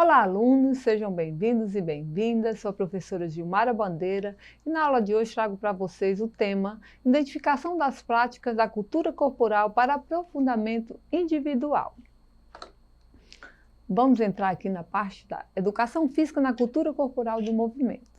Olá, alunos, sejam bem-vindos e bem-vindas. Sou a professora Gilmara Bandeira e na aula de hoje trago para vocês o tema Identificação das práticas da cultura corporal para aprofundamento individual. Vamos entrar aqui na parte da educação física na cultura corporal do movimento.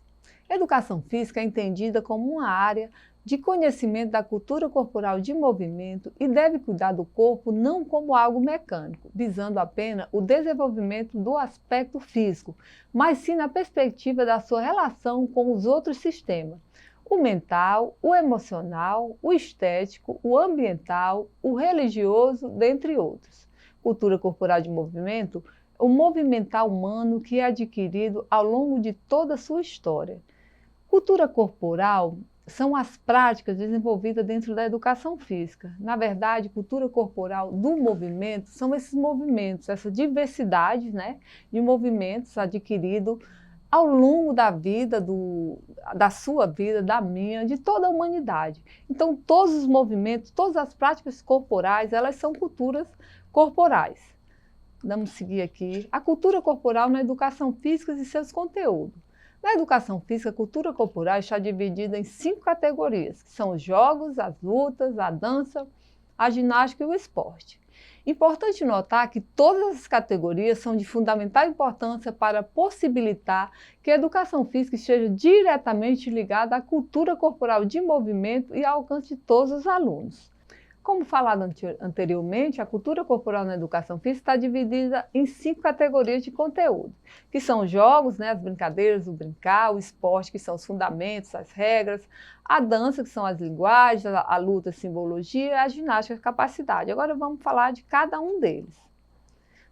Educação física é entendida como uma área de conhecimento da cultura corporal de movimento e deve cuidar do corpo não como algo mecânico, visando apenas o desenvolvimento do aspecto físico, mas sim na perspectiva da sua relação com os outros sistemas, o mental, o emocional, o estético, o ambiental, o religioso, dentre outros. Cultura corporal de movimento, o movimental humano que é adquirido ao longo de toda a sua história. Cultura corporal são as práticas desenvolvidas dentro da educação física. Na verdade, cultura corporal do movimento são esses movimentos, essa diversidade, de movimentos adquiridos ao longo da vida, da sua vida, da minha, de toda a humanidade. Então, todos os movimentos, todas as práticas corporais, elas são culturas corporais. Vamos seguir aqui. A cultura corporal na educação física e seus conteúdos. Na educação física, a cultura corporal está dividida em 5 categorias, que são os jogos, as lutas, a dança, a ginástica e o esporte. Importante notar que todas essas categorias são de fundamental importância para possibilitar que a educação física esteja diretamente ligada à cultura corporal de movimento e ao alcance de todos os alunos. Como falado anteriormente, a cultura corporal na educação física está dividida em 5 categorias de conteúdo, que são os jogos, as brincadeiras, o brincar, o esporte, que são os fundamentos, as regras, a dança, que são as linguagens, a luta, a simbologia, a ginástica, a capacidade. Agora vamos falar de cada um deles.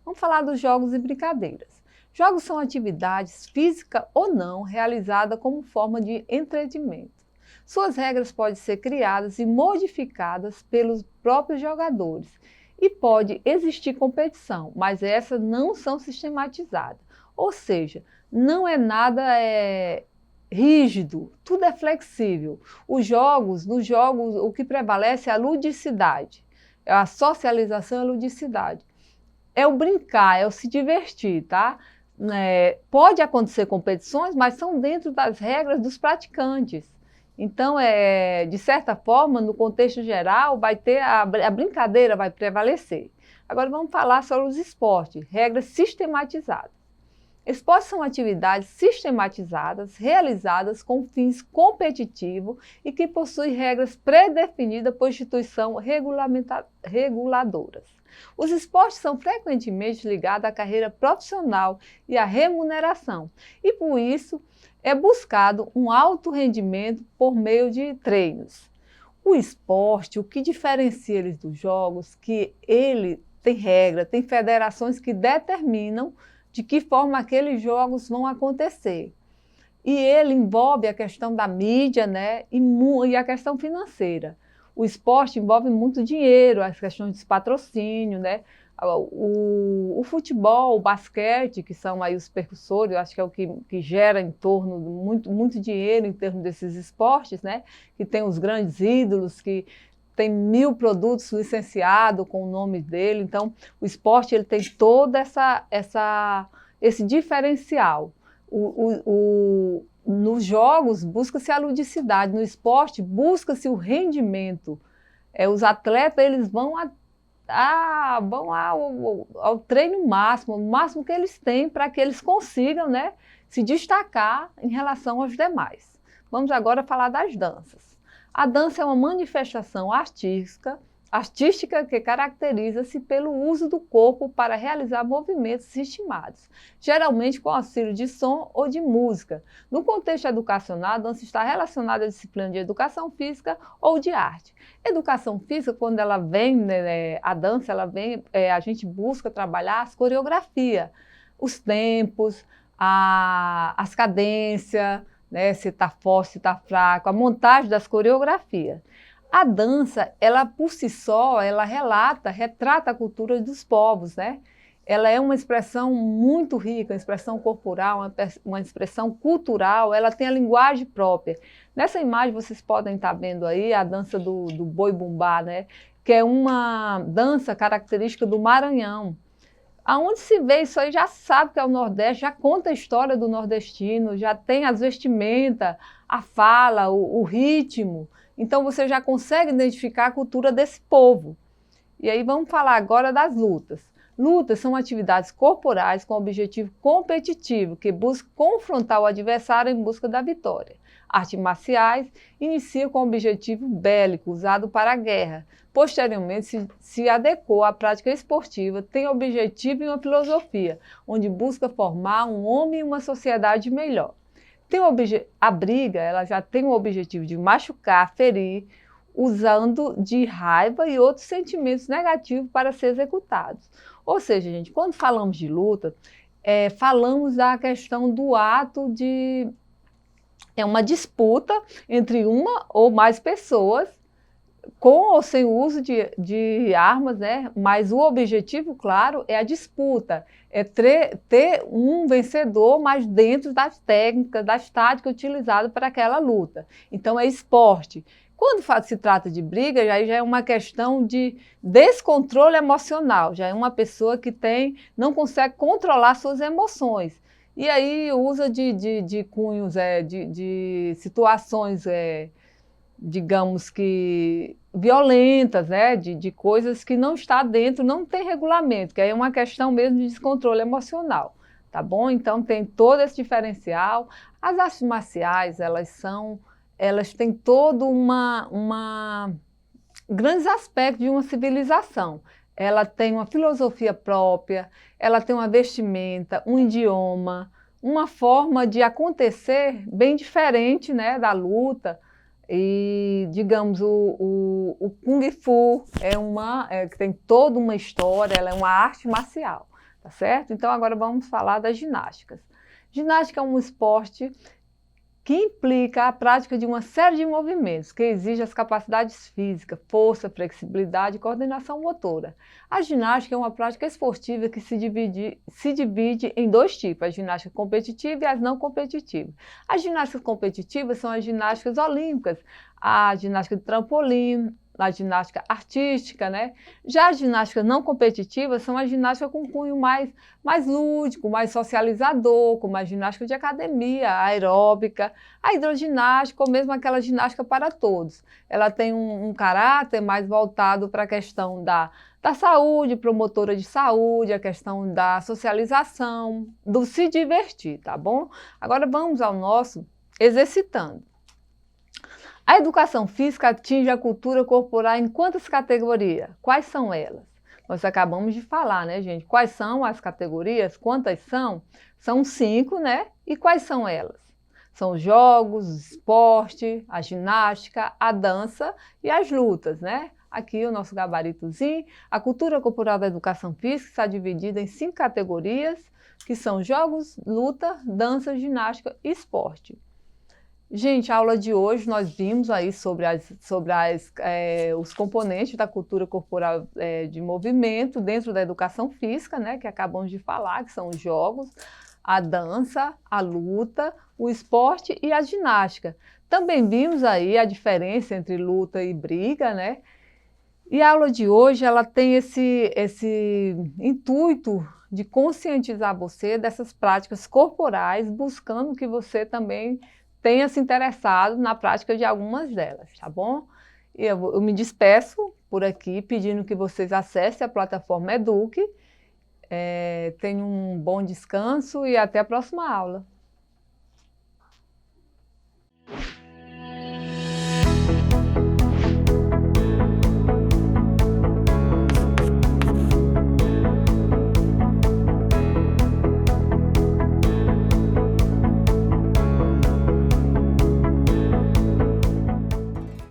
Vamos falar dos jogos e brincadeiras. Jogos são atividades, física ou não, realizadas como forma de entretenimento. Suas regras podem ser criadas e modificadas pelos próprios jogadores e pode existir competição, mas essas não são sistematizadas. Ou seja, não é nada rígido, tudo é flexível. Nos jogos, o que prevalece é a ludicidade, a socialização e a ludicidade. É o brincar, é o se divertir, tá? Pode acontecer competições, mas são dentro das regras dos praticantes. Então, de certa forma, no contexto geral, vai ter a brincadeira vai prevalecer. Agora vamos falar sobre os esportes, regras sistematizadas. Esportes são atividades sistematizadas, realizadas com fins competitivos e que possuem regras predefinidas por instituições reguladoras. Os esportes são frequentemente ligados à carreira profissional e à remuneração, e por isso é buscado um alto rendimento por meio de treinos. O esporte, o que diferencia eles dos jogos, que ele tem regra, tem federações que determinam de que forma aqueles jogos vão acontecer. E ele envolve a questão da mídia, e a questão financeira. O esporte envolve muito dinheiro, as questões de patrocínio, o futebol, o basquete, que são aí os percussores, eu acho que é o que gera em torno muito dinheiro em termos desses esportes, que tem os grandes ídolos, que tem 1000 produtos licenciados com o nome dele. Então, o esporte ele tem todo esse diferencial. Nos jogos, busca-se a ludicidade, no esporte, busca-se o rendimento. Os atletas eles vão ao treino máximo, o máximo que eles têm para que eles consigam se destacar em relação aos demais. Vamos agora falar das danças. A dança é uma manifestação artística que caracteriza-se pelo uso do corpo para realizar movimentos ritmados, geralmente com auxílio de som ou de música. No contexto educacional, a dança está relacionada à disciplina de educação física ou de arte. Educação física, quando ela vem, a dança, a gente busca trabalhar as coreografias, os tempos, as cadências, se está forte, se está fraco, a montagem das coreografias. A dança, ela por si só, ela retrata a cultura dos povos, Ela é uma expressão muito rica, uma expressão corporal, uma expressão cultural, ela tem a linguagem própria. Nessa imagem vocês podem estar vendo aí a dança do boi-bumbá, que é uma dança característica do Maranhão. Aonde se vê isso aí, já sabe que é o Nordeste, já conta a história do nordestino, já tem as vestimentas, a fala, o ritmo. Então você já consegue identificar a cultura desse povo. E aí vamos falar agora das lutas. Lutas são atividades corporais com objetivo competitivo, que buscam confrontar o adversário em busca da vitória. Artes marciais inicia com objetivo bélico, usado para a guerra. Posteriormente, se adequou à prática esportiva, tem objetivo e uma filosofia, onde busca formar um homem e uma sociedade melhor. A briga, ela já tem o objetivo de machucar, ferir, usando de raiva e outros sentimentos negativos para ser executados. Ou seja, gente, quando falamos de luta, falamos da questão do ato de... É uma disputa entre uma ou mais pessoas, com ou sem uso de armas, né? Mas o objetivo, claro, é a disputa, é ter um vencedor, mas dentro das técnicas, das táticas utilizadas para aquela luta. Então é esporte. Quando se trata de briga, já é uma questão de descontrole emocional, já é uma pessoa que não consegue controlar suas emoções. E aí usa de cunhos, de situações, digamos que violentas, né? De coisas que não está dentro, não tem regulamento, que aí é uma questão mesmo de descontrole emocional, tá bom? Então tem todo esse diferencial. As artes marciais, elas têm todo grandes aspectos de uma civilização. Ela tem uma filosofia própria, ela tem uma vestimenta, um idioma, uma forma de acontecer bem diferente, né, da luta. E, digamos, o Kung Fu que tem toda uma história, ela é uma arte marcial, tá certo? Então agora vamos falar das ginásticas. Ginástica é um esporte que implica a prática de uma série de movimentos que exigem as capacidades físicas, força, flexibilidade e coordenação motora. A ginástica é uma prática esportiva que se divide em dois tipos, a ginástica competitiva e as não competitivas. As ginásticas competitivas são as ginásticas olímpicas, a ginástica de trampolim, a ginástica artística, né? Já as ginásticas não competitivas são as ginásticas com cunho mais lúdico, mais socializador, como a ginástica de academia, a aeróbica, a hidroginástica ou mesmo aquela ginástica para todos. Ela tem um caráter mais voltado para a questão da saúde, promotora de saúde, a questão da socialização, do se divertir, tá bom? Agora vamos ao nosso exercitando. A educação física atinge a cultura corporal em quantas categorias? Quais são elas? Nós acabamos de falar, né, gente? Quais são as categorias? Quantas são? São 5, né? E quais são elas? São os jogos, o esporte, a ginástica, a dança e as lutas, né? Aqui o nosso gabaritozinho. A cultura corporal da educação física está dividida em 5 categorias, que são jogos, luta, dança, ginástica e esporte. Gente, a aula de hoje nós vimos aí sobre os componentes da cultura corporal de movimento dentro da educação física, né, que acabamos de falar, que são os jogos, a dança, a luta, o esporte e a ginástica. Também vimos aí a diferença entre luta e briga, né? E a aula de hoje ela tem esse intuito de conscientizar você dessas práticas corporais, buscando que você também tenha se interessado na prática de algumas delas, tá bom? Eu me despeço por aqui, pedindo que vocês acessem a plataforma Eduque. Tenham um bom descanso e até a próxima aula.